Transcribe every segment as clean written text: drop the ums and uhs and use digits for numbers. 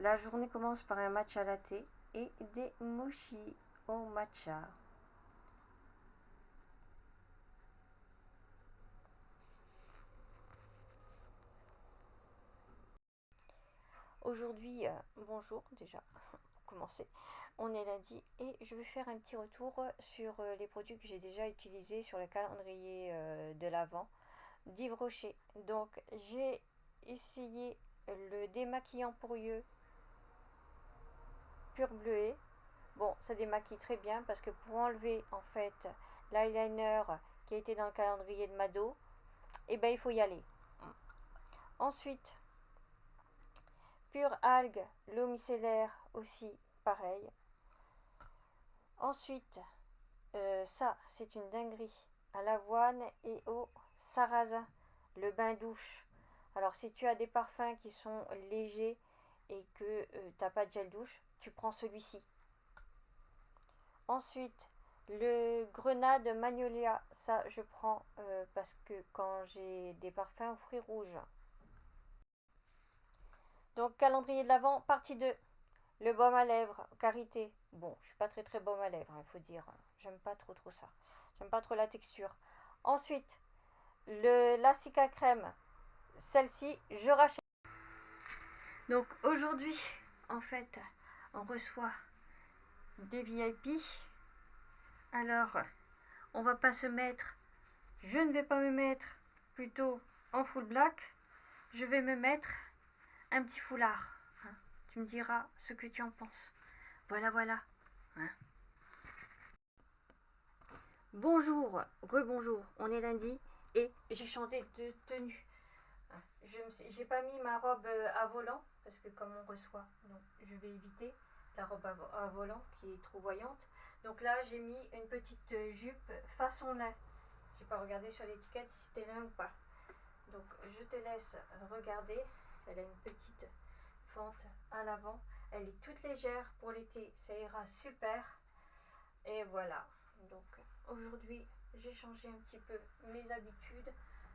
La journée commence par un matcha latte et des mochis au matcha. Aujourd'hui, bonjour déjà, pour commencer. On est lundi et je vais faire un petit retour sur les produits que j'ai déjà utilisés sur le calendrier de l'Avent d'Yves Rocher. Donc, j'ai essayé le démaquillant pour yeux pur bleuet. Bon, ça démaquille très bien parce que pour enlever en fait l'eyeliner qui a été dans le calendrier de Mado, et ben il faut y aller. Ensuite, pure algue, l'eau micellaire aussi, pareil. Ensuite, ça c'est une dinguerie, à l'avoine et au sarrasin, le bain douche. Alors si tu as des parfums qui sont légers et que t'as pas de gel douche, tu prends celui-ci. Ensuite, le grenade magnolia, ça je prends parce que quand j'ai des parfums aux fruits rouges. Donc calendrier de l'Avent, partie 2. Le baume à lèvres, karité. Bon, je suis pas très baume à lèvres, il faut dire. J'aime pas trop ça. J'aime pas trop la texture. Ensuite, la Cica crème. Celle-ci, je rachète. Donc aujourd'hui, en fait, on reçoit des VIP. Alors, on va pas se mettre, je ne vais pas me mettre plutôt en full black. Je vais me mettre un petit foulard. Hein. Tu me diras ce que tu en penses. Voilà. Hein. Bonjour, rebonjour, on est lundi et j'ai changé de tenue. J'ai pas mis ma robe à volant parce que comme on reçoit, donc je vais éviter la robe à volant qui est trop voyante. Donc là j'ai mis une petite jupe façon lin. J'ai pas regardé sur l'étiquette si c'était lin ou pas. Donc je te laisse regarder. Elle a une petite fente à l'avant. Elle est toute légère pour l'été, ça ira super. Et voilà. Donc aujourd'hui j'ai changé un petit peu mes habitudes.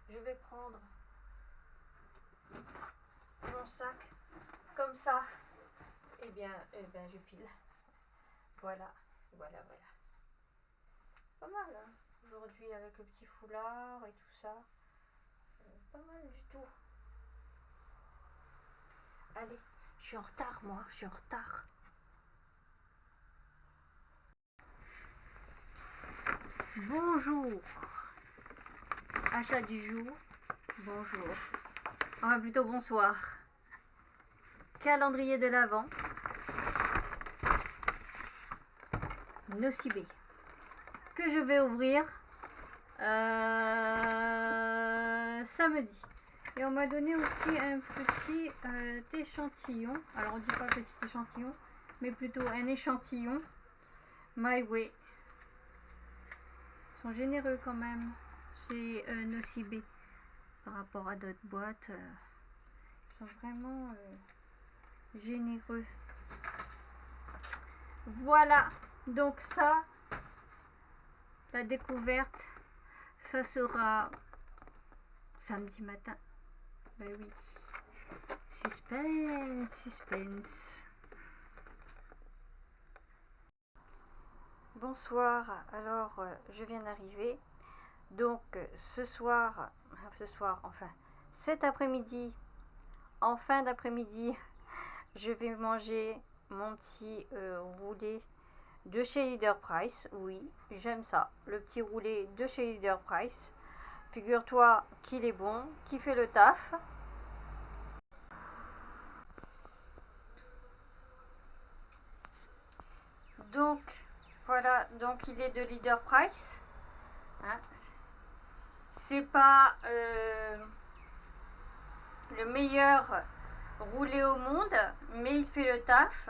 Je vais prendre mon sac comme ça. Et bien je file. Voilà. Pas mal hein. Aujourd'hui avec le petit foulard et tout ça. Pas mal du tout. Allez, je suis en retard moi, je suis en retard. Bonjour. Achat du jour. Bonjour. Enfin plutôt bonsoir. Calendrier de l'Avent. Nocibé. Que je vais ouvrir samedi. Et on m'a donné aussi un petit échantillon. Alors on dit pas petit échantillon, mais plutôt un échantillon. My Way. Ils sont généreux quand même chez Nocibé par rapport à d'autres boîtes. Ils sont vraiment généreux. Voilà. Donc ça, la découverte, ça sera samedi matin. Ben oui. Suspense. Bonsoir, alors je viens d'arriver. Donc ce soir, enfin cet après-midi, en fin d'après-midi, je vais manger mon petit roulé de chez Leader Price. Oui, j'aime ça, le petit roulé de chez Leader Price. Figure-toi qu'il est bon, qu'il fait le taf. Donc voilà, donc il est de Leader Price. Hein. C'est pas le meilleur roulé au monde, mais il fait le taf.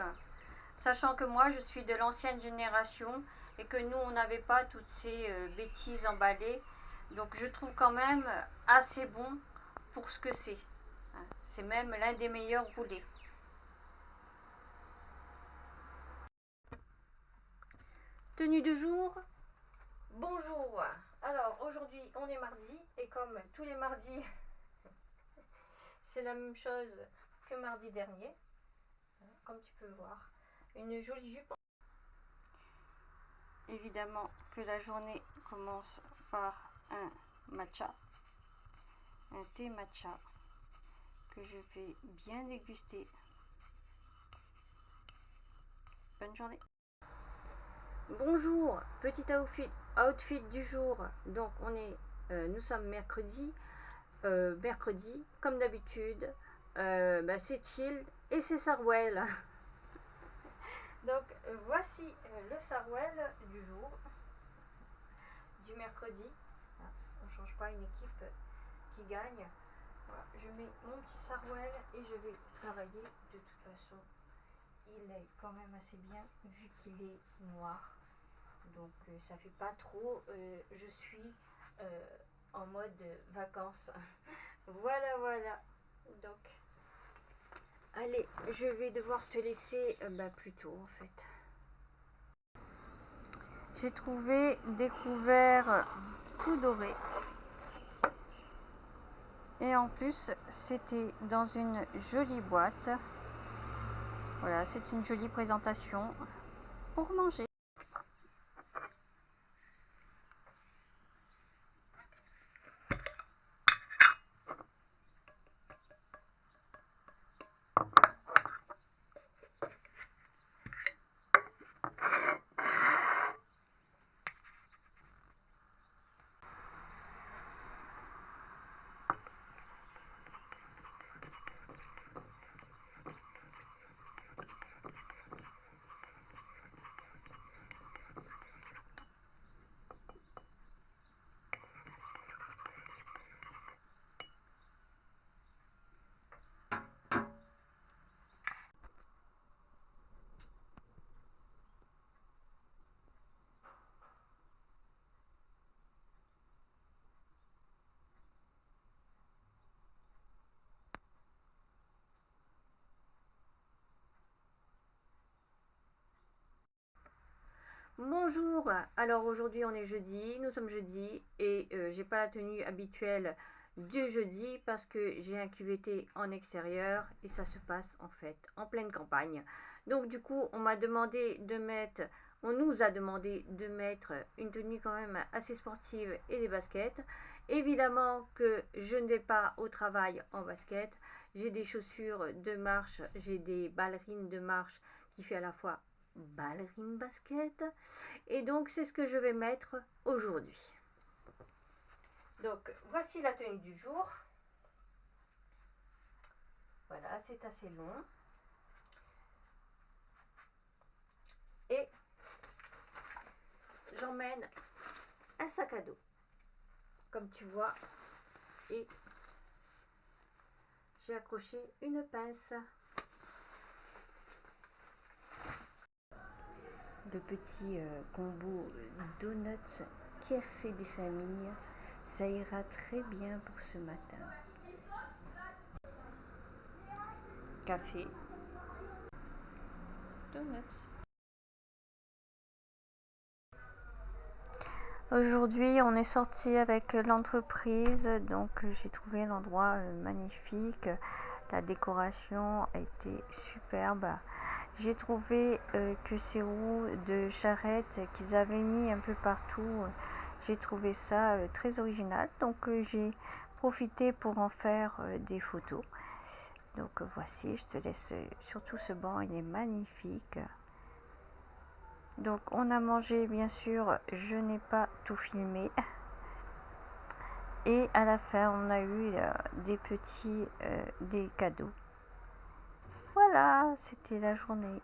Sachant que moi je suis de l'ancienne génération et que nous on n'avait pas toutes ces bêtises emballées. Donc je trouve quand même assez bon pour ce que c'est. C'est même l'un des meilleurs roulés. Tenue de jour. Bonjour. Alors aujourd'hui on est mardi et comme tous les mardis c'est la même chose que mardi dernier. comme tu peux voir. Une jolie jupe. Évidemment que la journée commence par un matcha, un thé matcha que je vais bien déguster. Bonne journée. Bonjour, petit outfit du jour. Donc nous sommes mercredi. Mercredi, comme d'habitude, c'est chill et c'est Sarwell. Donc voici le Sarwell du jour, du mercredi. On ne change pas une équipe qui gagne. Voilà, je mets mon petit Sarwell et je vais travailler. De toute façon, il est quand même assez bien vu qu'il est noir. Donc ça fait pas trop. Je suis en mode vacances. Voilà. Donc, allez, je vais devoir te laisser plus tôt en fait. J'ai trouvé des couverts tout dorés. Et en plus, c'était dans une jolie boîte. Voilà, c'est une jolie présentation pour manger. Bonjour, alors aujourd'hui on est jeudi, nous sommes jeudi et j'ai pas la tenue habituelle du jeudi parce que j'ai un QVT en extérieur et ça se passe en fait en pleine campagne. Donc du coup on nous a demandé de mettre une tenue quand même assez sportive et des baskets. Évidemment que je ne vais pas au travail en basket, j'ai des chaussures de marche, j'ai des ballerines de marche qui fait à la fois ballerine basket et donc c'est ce que je vais mettre aujourd'hui. Donc voici la tenue du jour. Voilà, c'est assez long et j'emmène un sac à dos comme tu vois et j'ai accroché une pince. Le petit combo donuts café des familles, ça ira très bien pour ce matin. Café, donuts. Aujourd'hui, on est sorti avec l'entreprise, donc j'ai trouvé l'endroit magnifique. La décoration a été superbe. J'ai trouvé que ces roues de charrette qu'ils avaient mis un peu partout, j'ai trouvé ça très original. Donc j'ai profité pour en faire des photos. Donc voici, je te laisse surtout ce banc, il est magnifique. Donc on a mangé, bien sûr, je n'ai pas tout filmé. Et à la fin, on a eu des cadeaux. Voilà, c'était la journée.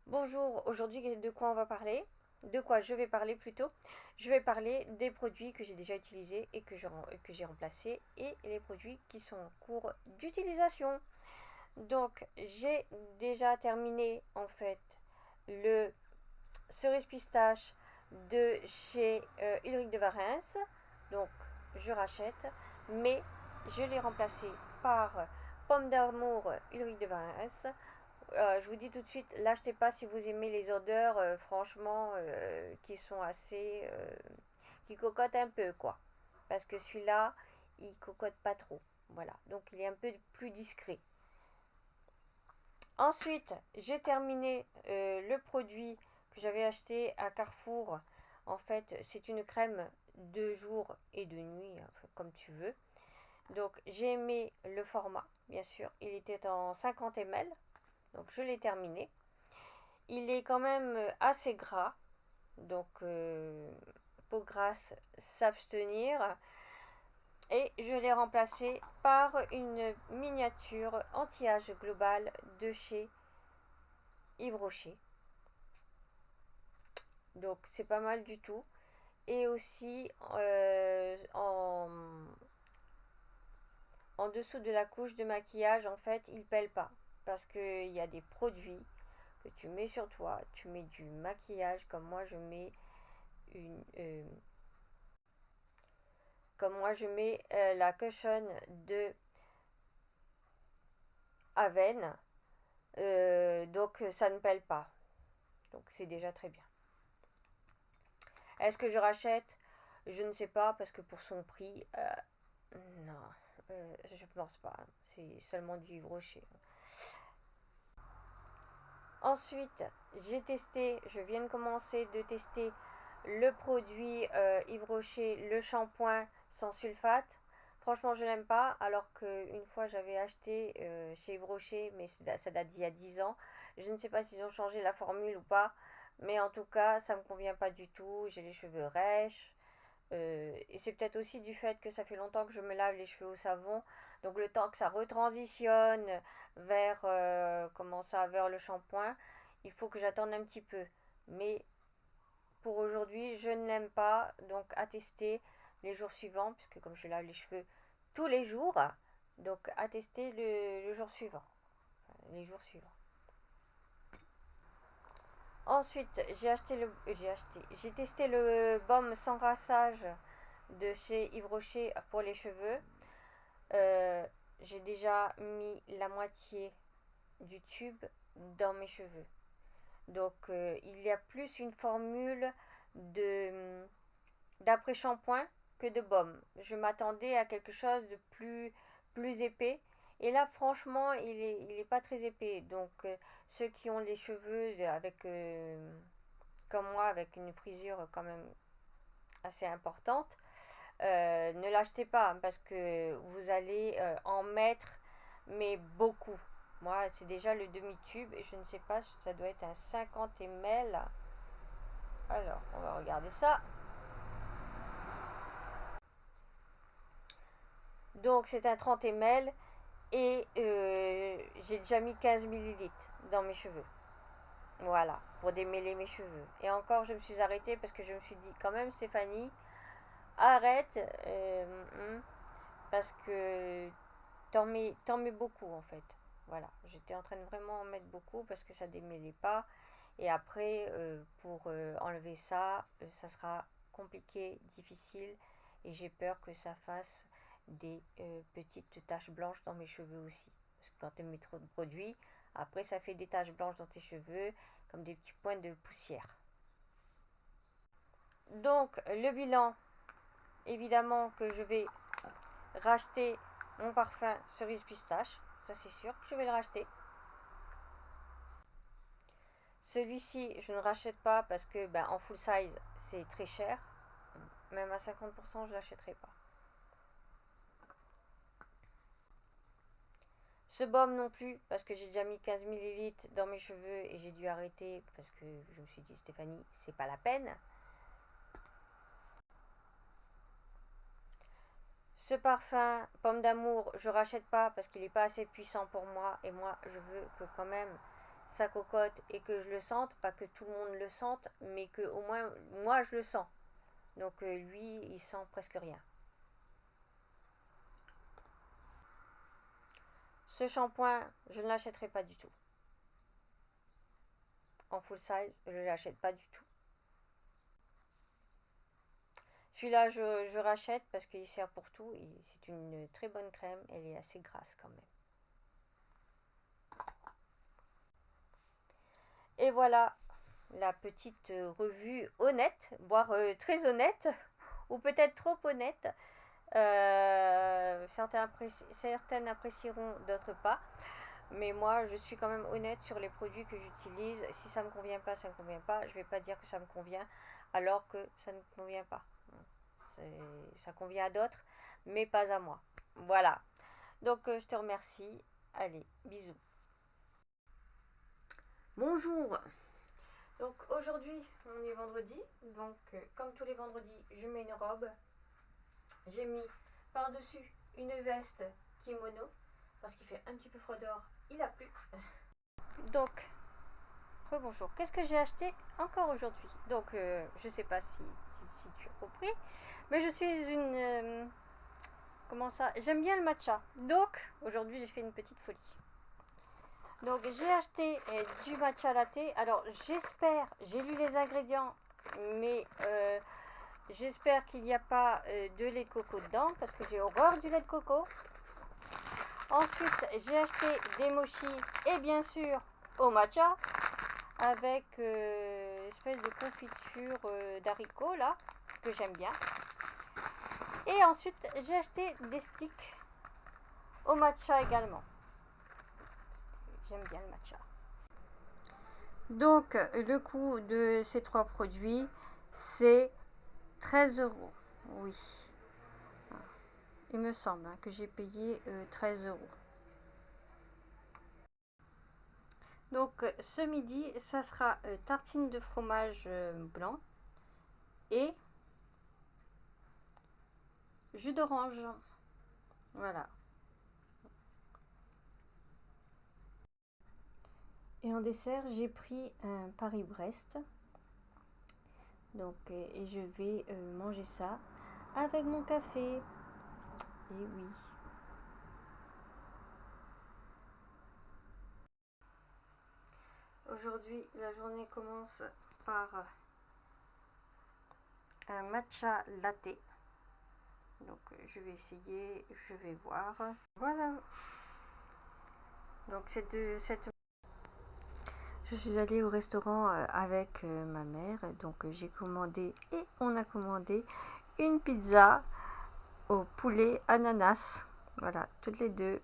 Bonjour, aujourd'hui de quoi on va parler? De quoi je vais parler plutôt? Je vais parler des produits que j'ai déjà utilisés et que j'ai remplacés et les produits qui sont en cours d'utilisation. Donc j'ai déjà terminé en fait le cerise pistache de chez Ulrich de Varens. Donc je rachète, mais je l'ai remplacé par pomme d'amour Ulrich de Varens. Je vous dis tout de suite, l'achetez pas si vous aimez les odeurs, franchement, qui sont assez, qui cocotent un peu, quoi. Parce que celui-là, il cocotte pas trop. Voilà, donc il est un peu plus discret. Ensuite, j'ai terminé le produit que j'avais acheté à Carrefour. En fait, c'est une crème de jour et de nuit, enfin, comme tu veux. Donc, j'ai aimé le format, bien sûr. Il était en 50 ml, donc je l'ai terminé. Il est quand même assez gras, donc peau grasse, s'abstenir. Et je l'ai remplacé par une miniature anti-âge global de chez Yves Rocher. Donc c'est pas mal du tout. Et aussi en dessous de la couche de maquillage, en fait, il pèle pas. Parce qu'il y a des produits que tu mets sur toi. Tu mets du maquillage comme moi je mets une, la cushion de Aven. Donc ça ne pèle pas. Donc c'est déjà très bien. Est-ce que je rachète? Je ne sais pas parce que pour son prix, non, je pense pas. C'est seulement du Yves Rocher. Ensuite, je viens de commencer de tester le produit Yves Rocher, le shampoing sans sulfate. Franchement, je n'aime pas, alors qu'une fois j'avais acheté chez Yves Rocher, mais ça date d'il y a 10 ans. Je ne sais pas s'ils ont changé la formule ou pas, mais en tout cas, ça me convient pas du tout. J'ai les cheveux rêches. Et c'est peut-être aussi du fait que ça fait longtemps que je me lave les cheveux au savon. Donc le temps que ça retransitionne vers, comment ça, vers le shampoing, il faut que j'attende un petit peu. Mais pour aujourd'hui, je ne l'aime pas. Donc à tester les jours suivants, puisque comme je lave les cheveux tous les jours, donc à tester le jour suivant. Enfin, les jours suivants. Ensuite, j'ai testé le baume sans rinçage de chez Yves Rocher pour les cheveux. Euh, j'ai déjà mis la moitié du tube dans mes cheveux. Donc il y a plus une formule de d'après-shampoing que de baume. Je m'attendais à quelque chose de plus épais. Et là, franchement, il est pas très épais. Donc, ceux qui ont les cheveux avec, comme moi, avec une frisure quand même assez importante, ne l'achetez pas parce que vous allez en mettre, mais beaucoup. Moi, c'est déjà le demi-tube et je ne sais pas, ça doit être un 50 ml. Alors, on va regarder ça. Donc, c'est un 30 ml et j'ai déjà mis 15 millilitres dans mes cheveux. Voilà, pour démêler mes cheveux. Et encore, je me suis arrêtée parce que je me suis dit, quand même, Stéphanie, arrête, parce que t'en mets beaucoup en fait. Voilà, j'étais en train de vraiment en mettre beaucoup parce que ça démêlait pas. Et après, pour enlever ça, ça sera compliqué, difficile. Et j'ai peur que ça fasse des petites taches blanches dans mes cheveux aussi. Parce que quand tu mets trop de produits, après ça fait des taches blanches dans tes cheveux, comme des petits points de poussière. Donc, le bilan, évidemment que je vais racheter mon parfum cerise pistache. Ça c'est sûr que je vais le racheter. Celui-ci, je ne rachète pas parce que ben, en full size, c'est très cher. Même à 50%, je ne l'achèterai pas. Ce baume non plus, parce que j'ai déjà mis 15 millilitres dans mes cheveux et j'ai dû arrêter parce que je me suis dit, Stéphanie, c'est pas la peine. Ce parfum, pomme d'amour, je rachète pas parce qu'il n'est pas assez puissant pour moi. Et moi, je veux que quand même ça cocotte et que je le sente, pas que tout le monde le sente, mais que au moins moi je le sens. Donc lui, il sent presque rien. Ce shampoing, je ne l'achèterai pas du tout. En full size, je ne l'achète pas du tout. Celui-là, je rachète parce qu'il sert pour tout. C'est une très bonne crème. Elle est assez grasse quand même. Et voilà la petite revue honnête, voire très honnête, ou peut-être trop honnête. Certaines apprécieront, d'autres pas. Mais moi, je suis quand même honnête sur les produits que j'utilise. Si ça me convient pas, ça me convient pas. Je vais pas dire que ça me convient alors que ça ne me convient pas. Ça convient à d'autres, mais pas à moi. Voilà. Donc, je te remercie. Allez, bisous. Bonjour. Donc, aujourd'hui, on est vendredi. Donc, comme tous les vendredis, je mets une robe. J'ai mis par-dessus une veste kimono parce qu'il fait un petit peu froid dehors. Il a plu. Donc, rebonjour. Qu'est-ce que j'ai acheté encore aujourd'hui? Donc, je sais pas si tu as compris, mais je suis une. Comment ça? J'aime bien le matcha. Donc, aujourd'hui, j'ai fait une petite folie. Donc, j'ai acheté du matcha latte. Alors, j'ai lu les ingrédients, mais j'espère qu'il n'y a pas de lait de coco dedans, parce que j'ai horreur du lait de coco. Ensuite, j'ai acheté des mochis et bien sûr au matcha avec espèce de confiture d'haricots là que j'aime bien. Et ensuite, j'ai acheté des sticks au matcha également. J'aime bien le matcha. Donc, le coût de ces trois produits, c'est 13 euros. Oui. Il me semble que j'ai payé 13 euros. Donc, ce midi, ça sera tartine de fromage blanc et jus d'orange. Voilà. Et en dessert, j'ai pris un Paris-Brest. Donc, et je vais manger ça avec mon café. Et oui. Aujourd'hui, la journée commence par un matcha latte. Donc, je vais essayer, je vais voir. Voilà. Donc, c'est de cette. Je suis allée au restaurant avec ma mère. Donc, j'ai commandé et on a commandé une pizza au poulet ananas. Voilà, toutes les deux.